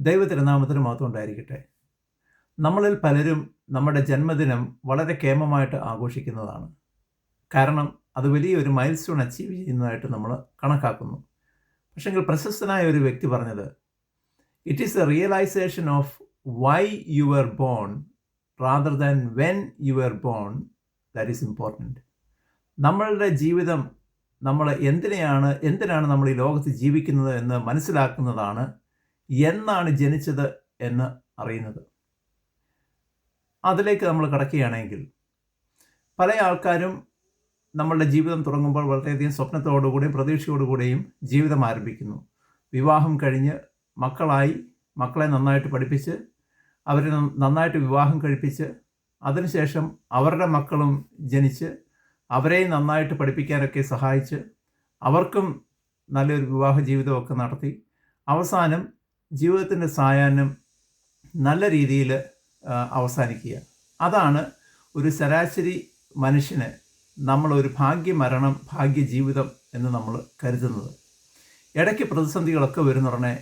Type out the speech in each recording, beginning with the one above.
ദൈവതിരുനാമത്തിന് മഹത്വം ഉണ്ടായിരിക്കട്ടെ. നമ്മളിൽ പലരും നമ്മുടെ ജന്മദിനം വളരെ കേമമായിട്ട് ആഘോഷിക്കുന്നതാണ്. കാരണം അത് വലിയൊരു മൈൽ സ്റ്റോൺ അച്ചീവ് ചെയ്യുന്നതായിട്ട് നമ്മൾ കണക്കാക്കുന്നു. പക്ഷെങ്കിൽ പ്രശസ്തനായ ഒരു വ്യക്തി പറഞ്ഞത്, it is a realisation of why you are born rather than when you are born that is important. നമ്മളുടെ ജീവിതം നമ്മൾ എന്തിനാണ് നമ്മൾ ഈ ലോകത്ത് ജീവിക്കുന്നത് എന്ന് മനസ്സിലാക്കുന്നതാണ് എന്നാണ് ജനിച്ചത് എന്ന് അറിയുന്നത്. അതിലേക്ക് നമ്മൾ കടക്കുകയാണെങ്കിൽ പല ആൾക്കാരും നമ്മളുടെ ജീവിതം തുടങ്ങുമ്പോൾ വളരെയധികം സ്വപ്നത്തോടുകൂടിയും പ്രതീക്ഷയോടുകൂടിയും ജീവിതം ആരംഭിക്കുന്നു. വിവാഹം കഴിഞ്ഞ് മക്കളെ നന്നായിട്ട് പഠിപ്പിച്ച് അവരെ നന്നായിട്ട് വിവാഹം കഴിപ്പിച്ച് അതിനുശേഷം അവരുടെ മക്കളും ജനിച്ച് അവരെയും നന്നായിട്ട് പഠിപ്പിക്കാനൊക്കെ സഹായിച്ച് അവർക്കും നല്ലൊരു വിവാഹ ജീവിതമൊക്കെ നടത്തി അവസാനം ജീവിതത്തിൻ്റെ സായാഹ്നം നല്ല രീതിയിൽ അവസാനിക്കുക. അതാണ് ഒരു ശരാശരി മനുഷ്യന് നമ്മളൊരു ഭാഗ്യമരണം ഭാഗ്യജീവിതം എന്ന് നമ്മൾ കരുതുന്നത്. ഇടയ്ക്ക് പ്രതിസന്ധികളൊക്കെ വരുന്നുടനെ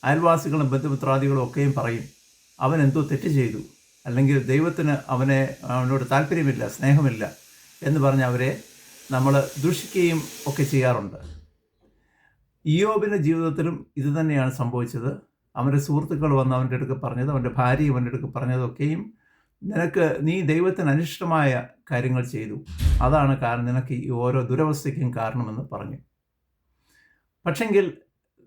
അയൽവാസികളും ബന്ധുമിത്രാദികളും ഒക്കെയും പറയും, അവൻ എന്തോ തെറ്റ് ചെയ്തു, അല്ലെങ്കിൽ ദൈവത്തിന് അവനോട് താല്പര്യമില്ല, സ്നേഹമില്ല എന്ന് പറഞ്ഞ് അവരെ നമ്മൾ ദൂഷിക്കുകയും ഒക്കെ ചെയ്യാറുണ്ട്. ഇയ്യോബിൻ്റെ ജീവിതത്തിലും ഇത് തന്നെയാണ് സംഭവിച്ചത്. അവൻ്റെ സുഹൃത്തുക്കൾ വന്ന് അവൻ്റെ അടുക്ക് പറഞ്ഞത്, അവൻ്റെ ഭാര്യ അവൻ്റെ അടുക്ക് പറഞ്ഞതൊക്കെയും നീ ദൈവത്തിന് അനിഷ്ടമായ കാര്യങ്ങൾ ചെയ്തു, അതാണ് കാരണം നിനക്ക് ഈ ഓരോ ദുരവസ്ഥയ്ക്കും കാരണമെന്ന് പറഞ്ഞു. പക്ഷെങ്കിൽ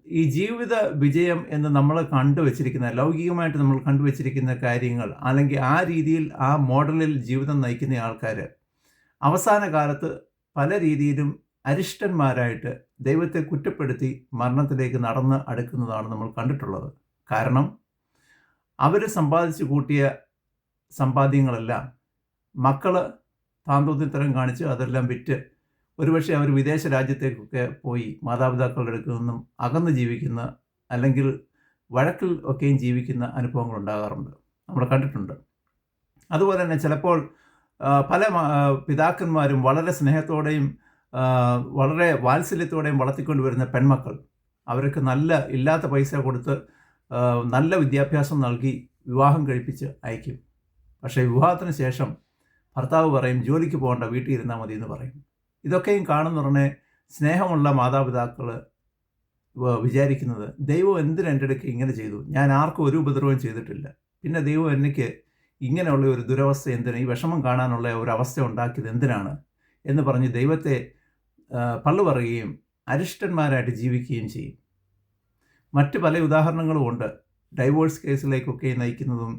ഈ ജീവിത വിജയം എന്ന് നമ്മൾ കണ്ടുവച്ചിരിക്കുന്ന, ലൗകികമായിട്ട് നമ്മൾ കണ്ടുവച്ചിരിക്കുന്ന കാര്യങ്ങൾ, അല്ലെങ്കിൽ ആ രീതിയിൽ ആ മോഡലിൽ ജീവിതം നയിക്കുന്ന ആൾക്കാർ അവസാന കാലത്ത് പല രീതിയിലും അരിഷ്ടന്മാരായിട്ട് ദൈവത്തെ കുറ്റപ്പെടുത്തി മരണത്തിലേക്ക് നടന്ന് അടുക്കുന്നതാണ് നമ്മൾ കണ്ടിട്ടുള്ളത്. കാരണം അവർ സമ്പാദിച്ചു കൂട്ടിയ സമ്പാദ്യങ്ങളെല്ലാം മക്കൾ താന്തോന്നിത്തരം കാണിച്ച് അതെല്ലാം വിറ്റ് ഒരുപക്ഷെ അവർ വിദേശ രാജ്യത്തേക്കൊക്കെ പോയി മാതാപിതാക്കളുടെ അടുത്ത് നിന്നും അകന്ന് ജീവിക്കുന്ന, അല്ലെങ്കിൽ വഴക്കിൽ ഒക്കെയും ജീവിക്കുന്ന അനുഭവങ്ങൾ ഉണ്ടാകാറുണ്ട്, നമ്മൾ കണ്ടിട്ടുണ്ട്. അതുപോലെ തന്നെ ചിലപ്പോൾ പല പിതാക്കന്മാരും വളരെ സ്നേഹത്തോടെയും വളരെ വാത്സല്യത്തോടെയും വളർത്തിക്കൊണ്ട് വരുന്ന പെൺമക്കൾ, അവർക്ക് ഇല്ലാത്ത പൈസ കൊടുത്ത് നല്ല വിദ്യാഭ്യാസം നൽകി വിവാഹം കഴിപ്പിച്ച് അയക്കും. പക്ഷേ വിവാഹത്തിന് ശേഷം ഭർത്താവ് പറയും, ജോലിക്ക് പോകേണ്ട, വീട്ടിൽ ഇരുന്നാൽ മതി എന്ന് പറയും. ഇതൊക്കെയും കാണുന്നുടനെ സ്നേഹമുള്ള മാതാപിതാക്കൾ വിചാരിക്കുന്നത്, ദൈവം എന്തിന് എൻ്റെ അടുക്ക് ഇങ്ങനെ ചെയ്തു, ഞാൻ ആർക്കും ഒരു ഉപദ്രവം ചെയ്തിട്ടില്ല, പിന്നെ ദൈവം എനിക്ക് ഇങ്ങനെയുള്ള ഒരു ദുരവസ്ഥ എന്തിനാണ്, ഈ വിഷമം കാണാനുള്ള ഒരു അവസ്ഥ ഉണ്ടാക്കിയത് എന്തിനാണ് എന്ന് പറഞ്ഞ് ദൈവത്തെ പള്ളു പറയുകയും അരിഷ്ടന്മാരായിട്ട് ജീവിക്കുകയും ചെയ്യും. മറ്റ് പല ഉദാഹരണങ്ങളും ഉണ്ട്. ഡൈവോഴ്സ് കേസിലേക്കൊക്കെ നയിക്കുന്നതും,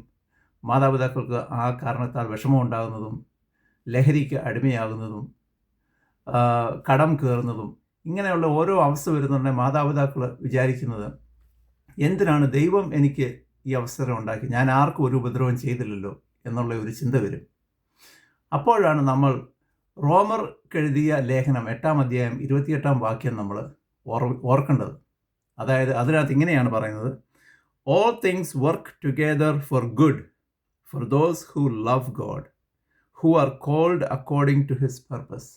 മാതാപിതാക്കൾക്ക് ആ കാരണത്താൽ വിഷമം ഉണ്ടാകുന്നതും, ലഹരിക്ക് അടിമയാകുന്നതും, കടം കയറുന്നതും, ഇങ്ങനെയുള്ള ഓരോ അവസ്ഥ വരുന്നുണ്ടെങ്കിൽ മാതാപിതാക്കൾ വിചാരിക്കുന്നത്, എന്തിനാണ് ദൈവം എനിക്ക് ഈ അവസരം ഉണ്ടാക്കി, ഞാൻ ആർക്കും ഒരു ഉപദ്രവം ചെയ്തില്ലല്ലോ എന്നുള്ള ഒരു ചിന്ത വരും. അപ്പോഴാണ് നമ്മൾ റോമർക്കെഴുതിയ ലേഖനം 8-ാം അധ്യായം 28-ാം വാക്യം നമ്മൾ ഓർക്കേണ്ടത്. അതായത് അതിനകത്ത് ഇങ്ങനെയാണ് പറയുന്നത്, all things work together for good for those who love God who are called according to his purpose.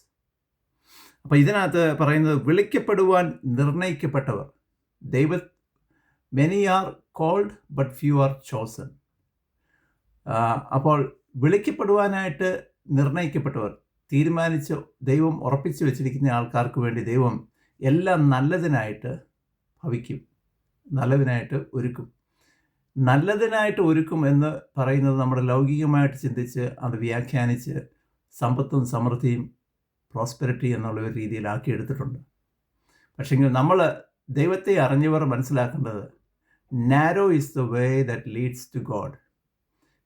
അപ്പോൾ ഇതിനകത്ത് പറയുന്നത്, വിളിക്കപ്പെടുവാൻ നിർണയിക്കപ്പെട്ടവർ, many are called but few are chosen. അപ്പോൾ വിളിക്കപ്പെടുവാനായിട്ട് നിർണയിക്കപ്പെട്ടവർ, തീരുമാനിച്ച് ദൈവം ഉറപ്പിച്ച് വെച്ചിരിക്കുന്ന ആൾക്കാർക്ക് വേണ്ടി ദൈവം എല്ലാം നല്ലതിനായിട്ട് ഭവിക്കും, നല്ലതിനായിട്ട് ഒരുക്കും. നല്ലതിനായിട്ട് ഒരുക്കും എന്ന് പറയുന്നത് നമ്മൾ ലൗകികമായിട്ട് ചിന്തിച്ച് അത് വ്യാഖ്യാനിച്ച് സമ്പത്തും സമൃദ്ധിയും പ്രോസ്പെരിറ്റി എന്നുള്ള ഒരു രീതിയിലാക്കി എടുത്തിട്ടുണ്ട്. പക്ഷെങ്കിൽ നമ്മൾ ദൈവത്തെ അറിഞ്ഞവർ മനസ്സിലാക്കേണ്ടത്, narrow is the way that leads to God.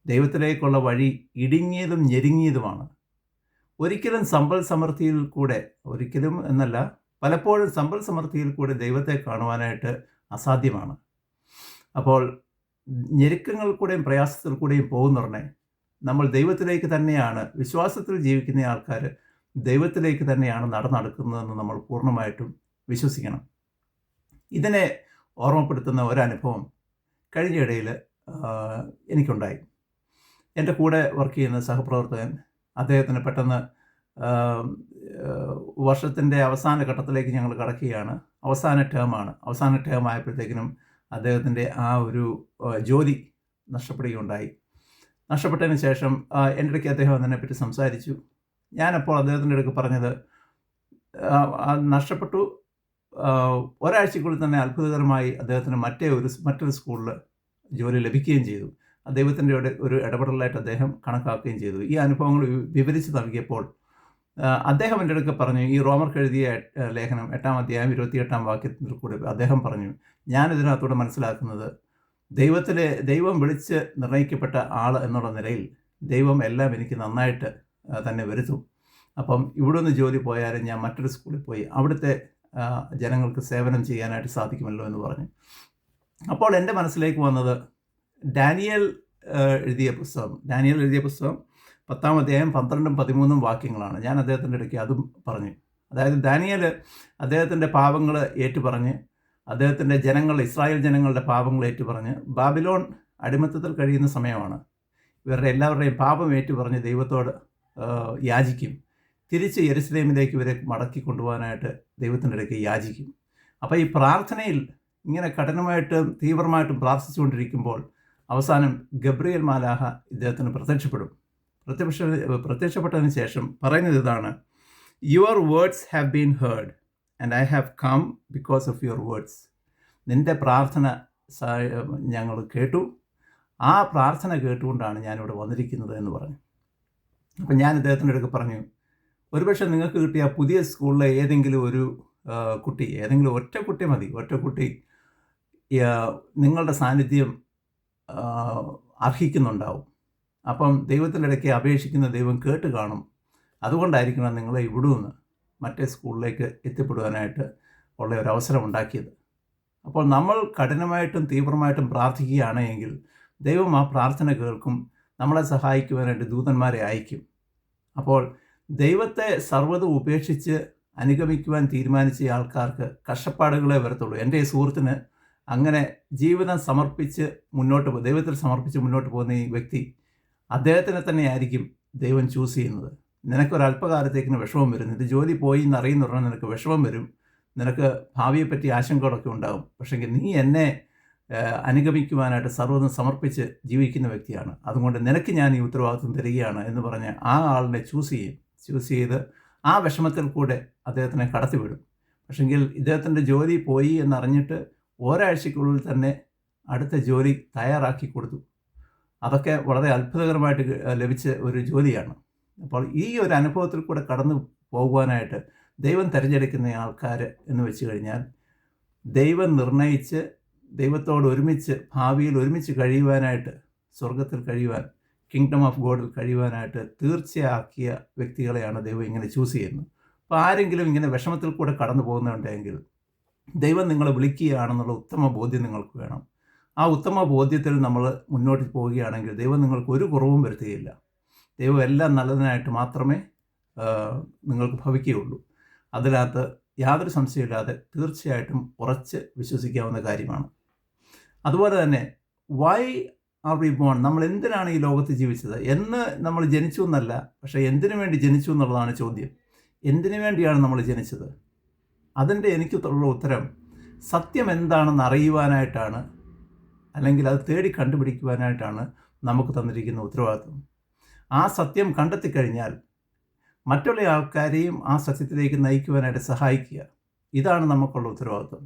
ദൈവത്തിലേക്കുള്ള വഴി ഇടുങ്ങിയതും ഞെരുങ്ങിയതുമാണ്. ഒരിക്കലും സമ്പൽ സമൃദ്ധിയിൽ കൂടെ, ഒരിക്കലും എന്നല്ല, പലപ്പോഴും സമ്പൽ സമൃദ്ധിയിൽ കൂടെ ദൈവത്തെ കാണുവാനായിട്ട് അസാധ്യമാണ്. അപ്പോൾ ഞെരുക്കങ്ങൾ കൂടെയും പ്രയാസത്തിൽ കൂടെയും പോകുന്നുടനെ നമ്മൾ ദൈവത്തിലേക്ക് തന്നെയാണ്, വിശ്വാസത്തിൽ ജീവിക്കുന്ന ആൾക്കാർ ദൈവത്തിലേക്ക് തന്നെയാണ് നടക്കുന്നതെന്ന് നമ്മൾ പൂർണ്ണമായിട്ടും വിശ്വസിക്കണം. ഇതിനെ ഓർമ്മപ്പെടുത്തുന്ന ഒരനുഭവം കഴിഞ്ഞയിടയിൽ എനിക്കുണ്ടായി. എൻ്റെ കൂടെ വർക്ക് ചെയ്യുന്ന സഹപ്രവർത്തകൻ, അദ്ദേഹത്തിന് പെട്ടെന്ന് വർഷത്തിൻ്റെ അവസാന ഘട്ടത്തിലേക്ക് ഞങ്ങൾ കടക്കുകയാണ്. അവസാന ടേം ആയപ്പോഴത്തേക്കിനും അദ്ദേഹത്തിൻ്റെ ആ ഒരു ജോലി നഷ്ടപ്പെടുകയുണ്ടായി. നഷ്ടപ്പെട്ടതിന് ശേഷം എൻ്റെ ഇടയ്ക്ക് അദ്ദേഹം അതിനെപ്പറ്റി സംസാരിച്ചു. ഞാനപ്പോൾ അദ്ദേഹത്തിൻ്റെ അടുക്ക് പറഞ്ഞത്, നഷ്ടപ്പെട്ടു, ഒരാഴ്ചക്കുള്ളിൽ തന്നെ അത്ഭുതകരമായി അദ്ദേഹത്തിന് മറ്റൊരു സ്കൂളിൽ ജോലി ലഭിക്കുകയും ചെയ്തു. ദൈവത്തിൻ്റെ ഒരു ഇടപെടലായിട്ട് അദ്ദേഹം കണക്കാക്കുകയും ചെയ്തു. ഈ അനുഭവങ്ങൾ വിവരിച്ച് നൽകിയപ്പോൾ അദ്ദേഹം എൻ്റെ അടുക്ക് പറഞ്ഞു, ഈ റോമർക്ക് എഴുതിയ ലേഖനം 8-ാം അധ്യായം 28-ാം വാക്യത്തിൽ കൂടെ അദ്ദേഹം പറഞ്ഞു, ഞാനിതിനകത്തൂടെ മനസ്സിലാക്കുന്നത് ദൈവം വിളിച്ച് നിർണയിക്കപ്പെട്ട ആൾ എന്നുള്ള നിലയിൽ ദൈവം എല്ലാം എനിക്ക് നന്നായിട്ട് തന്നെ വരുത്തും. അപ്പം ഇവിടെ നിന്ന് ജോലി പോയാലും ഞാൻ മറ്റൊരു സ്കൂളിൽ പോയി അവിടുത്തെ ജനങ്ങൾക്ക് സേവനം ചെയ്യാനായിട്ട് സാധിക്കുമല്ലോ എന്ന് പറഞ്ഞു. അപ്പോൾ എൻ്റെ മനസ്സിലേക്ക് വന്നത് ഡാനിയേൽ എഴുതിയ പുസ്തകം 10-ാം അധ്യായം 12-13 വാക്യങ്ങളാണ്. ഞാൻ അദ്ദേഹത്തിൻ്റെ ഇടയ്ക്ക് അതും പറഞ്ഞു. അതായത് ദാനിയേൽ അദ്ദേഹത്തിൻ്റെ പാപങ്ങൾ ഏറ്റുപറഞ്ഞ്, അദ്ദേഹത്തിൻ്റെ ഇസ്രായേൽ ജനങ്ങളുടെ പാപങ്ങൾ ഏറ്റുപറഞ്ഞ് ബാബിലോൺ അടിമത്തത്തിൽ കഴിയുന്ന സമയമാണ്. ഇവരുടെ എല്ലാവരുടെയും പാപം ഏറ്റുപറഞ്ഞ് ദൈവത്തോട് യാചിക്കും. തിരിച്ച് യെരുശലേമിലേക്ക് ഇവരെ മടക്കി കൊണ്ടുപോകാനായിട്ട് ദൈവത്തിൻ്റെ ഇടയ്ക്ക് യാചിക്കും. അപ്പോൾ ഈ പ്രാർത്ഥനയിൽ ഇങ്ങനെ കഠിനമായിട്ടും തീവ്രമായിട്ടും പ്രാർത്ഥിച്ചുകൊണ്ടിരിക്കുമ്പോൾ അവസാനം ഗബ്രിയേൽ മാലാഹ ഇദ്ദേഹത്തിന് പ്രത്യക്ഷപ്പെട്ടതിന് ശേഷം പറയുന്നത് ഇതാണ്: your words have been heard and I have come because of your words. നിൻ്റെ പ്രാർത്ഥന ഞങ്ങൾ കേട്ടു, ആ പ്രാർത്ഥന കേട്ടുകൊണ്ടാണ് ഞാനിവിടെ വന്നിരിക്കുന്നത് എന്ന് പറഞ്ഞു. അപ്പം ഞാൻ ഇദ്ദേഹത്തിൻ്റെ അടുക്ക് പറഞ്ഞു, ഒരുപക്ഷെ നിങ്ങൾക്ക് കിട്ടിയ പുതിയ സ്കൂളിലെ ഏതെങ്കിലും ഒരു കുട്ടി, ഏതെങ്കിലും ഒറ്റ കുട്ടി നിങ്ങളുടെ സാന്നിധ്യം അർഹിക്കുന്നുണ്ടാവും. അപ്പം ദൈവത്തിൻ്റെ ഇടയ്ക്ക് അപേക്ഷിക്കുന്ന ദൈവം കേട്ട് കാണും. അതുകൊണ്ടായിരിക്കണം നിങ്ങളെ ഇവിടെ നിന്ന് മറ്റേ സ്കൂളിലേക്ക് എത്തിപ്പെടുവാനായിട്ട് ഉള്ള ഒരു അവസരം ഉണ്ടാക്കിയത്. അപ്പോൾ നമ്മൾ കഠിനമായിട്ടും തീവ്രമായിട്ടും പ്രാർത്ഥിക്കുകയാണ് എങ്കിൽ ദൈവം ആ പ്രാർത്ഥന കേൾക്കും, നമ്മളെ സഹായിക്കുവാനായിട്ട് ദൂതന്മാരെ അയക്കും. അപ്പോൾ ദൈവത്തെ സർവ്വതും ഉപേക്ഷിച്ച് അനുഗമിക്കുവാൻ തീരുമാനിച്ച ആൾക്കാർക്ക് കഷ്ടപ്പാടുകളെ വരത്തുള്ളൂ. എൻ്റെ ഈ സുഹൃത്തിന് അങ്ങനെ ജീവിതം ദൈവത്തിൽ സമർപ്പിച്ച് മുന്നോട്ട് പോകുന്ന ഈ വ്യക്തി, അദ്ദേഹത്തിനെ തന്നെയായിരിക്കും ദൈവം ചൂസ് ചെയ്യുന്നത്. നിനക്കൊരല്പകാലത്തേക്കിന് വിഷമം വരും, നിൻ്റെ ജോലി പോയി എന്നറിയുന്ന ഉടനെ നിനക്ക് വിഷമം വരും, നിനക്ക് ഭാവിയെപ്പറ്റി ആശങ്കകളൊക്കെ ഉണ്ടാകും. പക്ഷേ നീ എന്നെ അനുഗമിക്കുവാനായിട്ട് സർവ്വതും സമർപ്പിച്ച് ജീവിക്കുന്ന വ്യക്തിയാണ്, അതുകൊണ്ട് നിനക്ക് ഞാൻ ഈ ഉത്തരവാദിത്വം തരികയാണ് എന്ന് പറഞ്ഞ് ആ ആളിനെ ചൂസ് ചെയ്ത് ആ വിഷമത്തിൽ കൂടെ അദ്ദേഹത്തിനെ കടത്തിവിടും. പക്ഷെങ്കിൽ ഇദ്ദേഹത്തിൻ്റെ ജോലി പോയി എന്നറിഞ്ഞിട്ട് ഒരാഴ്ചയ്ക്കുള്ളിൽ തന്നെ അടുത്ത ജോലി തയ്യാറാക്കി കൊടുത്തു. അതൊക്കെ വളരെ അത്ഭുതകരമായിട്ട് ലഭിച്ച ഒരു ജോലിയാണ്. അപ്പോൾ ഈ ഒരു അനുഭവത്തിൽ കൂടെ കടന്നു പോകുവാനായിട്ട് ദൈവം തിരഞ്ഞെടുക്കുന്ന ആൾക്കാർ എന്ന് വെച്ച് കഴിഞ്ഞാൽ, ദൈവം നിർണയിച്ച് ദൈവത്തോട് ഭാവിയിൽ ഒരുമിച്ച് കഴിയുവാനായിട്ട്, സ്വർഗത്തിൽ കഴിയുവാൻ, കിങ്ഡം ഓഫ് ഗോഡിൽ കഴിയുവാനായിട്ട് തീർച്ചയാക്കിയ വ്യക്തികളെയാണ് ദൈവം ഇങ്ങനെ ചൂസ് ചെയ്യുന്നത്. അപ്പോൾ ആരെങ്കിലും ഇങ്ങനെ വിഷമത്തിൽ കൂടെ കടന്നു പോകുന്നുണ്ടെങ്കിൽ ദൈവം നിങ്ങളെ വിളിക്കുകയാണെന്നുള്ള ഉത്തമ ബോധ്യം നിങ്ങൾക്ക് വേണം. ആ ഉത്തമ ബോധ്യത്തിൽ നമ്മൾ മുന്നോട്ട് പോവുകയാണെങ്കിൽ ദൈവം നിങ്ങൾക്ക് ഒരു കുറവും വരുത്തുകയില്ല. ദൈവം എല്ലാം നല്ലതിനായിട്ട് മാത്രമേ നിങ്ങൾക്ക് ഭവിക്കുകയുള്ളൂ. അതിനകത്ത് യാതൊരു സംശയമില്ലാതെ തീർച്ചയായിട്ടും ഉറച്ച് വിശ്വസിക്കാവുന്ന കാര്യമാണ്. അതുപോലെ തന്നെ വൈ ആർ വി ബോൺ, നമ്മൾ എന്തിനാണ് ഈ ലോകത്ത് ജീവിച്ചത് എന്ന് നമ്മൾ ജനിച്ചു എന്നല്ല, പക്ഷേ എന്തിനു വേണ്ടി ജനിച്ചു എന്നുള്ളതാണ് ചോദ്യം. എന്തിനു വേണ്ടിയാണ് നമ്മൾ ജനിച്ചത്? അതിൻ്റെ എനിക്കുള്ള ഉത്തരം സത്യം എന്താണെന്ന് അറിയുവാനായിട്ടാണ്, അല്ലെങ്കിൽ അത് തേടി കണ്ടുപിടിക്കുവാനായിട്ടാണ് നമുക്ക് തന്നിരിക്കുന്ന ഉത്തരവാദിത്വം. ആ സത്യം കണ്ടെത്തിക്കഴിഞ്ഞാൽ മറ്റുള്ള ആൾക്കാരെയും ആ സത്യത്തിലേക്ക് നയിക്കുവാനായിട്ട് സഹായിക്കുക, ഇതാണ് നമുക്കുള്ള ഉത്തരവാദിത്വം.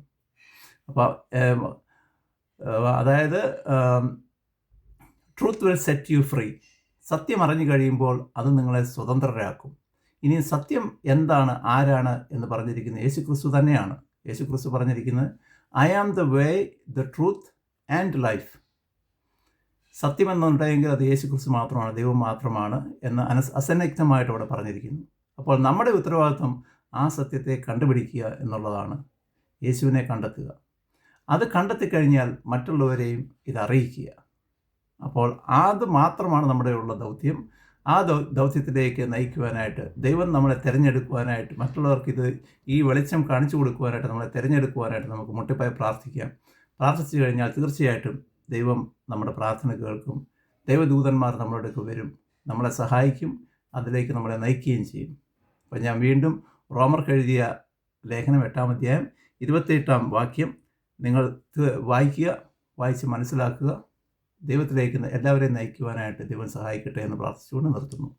അപ്പോൾ അതായത് truth will set you free. സത്യം അറിഞ്ഞു കഴിയുമ്പോൾ അത് നിങ്ങളെ സ്വതന്ത്രരാക്കും. ഇനി സത്യം എന്താണ്, ആരാണ് എന്ന് പറഞ്ഞിരിക്കുന്നത് യേശുക്രിസ്തു തന്നെയാണ്. യേശുക്രിസ്തു പറഞ്ഞിരിക്കുന്നത്, I am the way, the truth and life. സത്യമെന്നുണ്ടെങ്കിൽ അത് യേശുക്രിസ്തു മാത്രമാണ്, ദൈവം മാത്രമാണ് എന്ന് അസന്നിഗ്ധമായിട്ട് അവിടെ പറഞ്ഞിരിക്കുന്നു. അപ്പോൾ നമ്മുടെ ഉത്തരവാദിത്വം ആ സത്യത്തെ കണ്ടുപിടിക്കുക എന്നുള്ളതാണ്. യേശുവിനെ കണ്ടെത്തുക. അത് കണ്ടെത്തിക്കഴിഞ്ഞാൽ മറ്റുള്ളവരെയും ഇത് അറിയിക്കുക. അപ്പോൾ അത് മാത്രമാണ് നമ്മുടെ ഉള്ള ദൗത്യം. ആ ദൗത്യത്തിലേക്ക് നയിക്കുവാനായിട്ട് ദൈവം നമ്മളെ തിരഞ്ഞെടുക്കുവാനായിട്ട്, മറ്റുള്ളവർക്ക് ഈ വെളിച്ചം കാണിച്ചു കൊടുക്കുവാനായിട്ട് നമ്മളെ തിരഞ്ഞെടുക്കുവാനായിട്ട് നമുക്ക് മുട്ടിപ്പായി പ്രാർത്ഥിക്കാം. പ്രാർത്ഥിച്ചു കഴിഞ്ഞാൽ തീർച്ചയായിട്ടും ദൈവം നമ്മുടെ പ്രാർത്ഥന കേൾക്കും. ദൈവദൂതന്മാർ നമ്മുടെ അടുത്ത് വരും, നമ്മളെ സഹായിക്കും, അതിലേക്ക് നമ്മളെ നയിക്കുകയും ചെയ്യും. അപ്പോൾ ഞാൻ വീണ്ടും റോമർക്ക് എഴുതിയ ലേഖനം 8-ാം അധ്യായം 28-ാം വാക്യം നിങ്ങൾ വായിക്കുക, വായിച്ച് മനസ്സിലാക്കുക. ദൈവത്തിലേക്ക് എല്ലാവരെയും നയിക്കുവാനായിട്ട് ദൈവം സഹായിക്കട്ടെ എന്ന് പ്രാർത്ഥിച്ചുകൊണ്ട് നിർത്തുന്നു.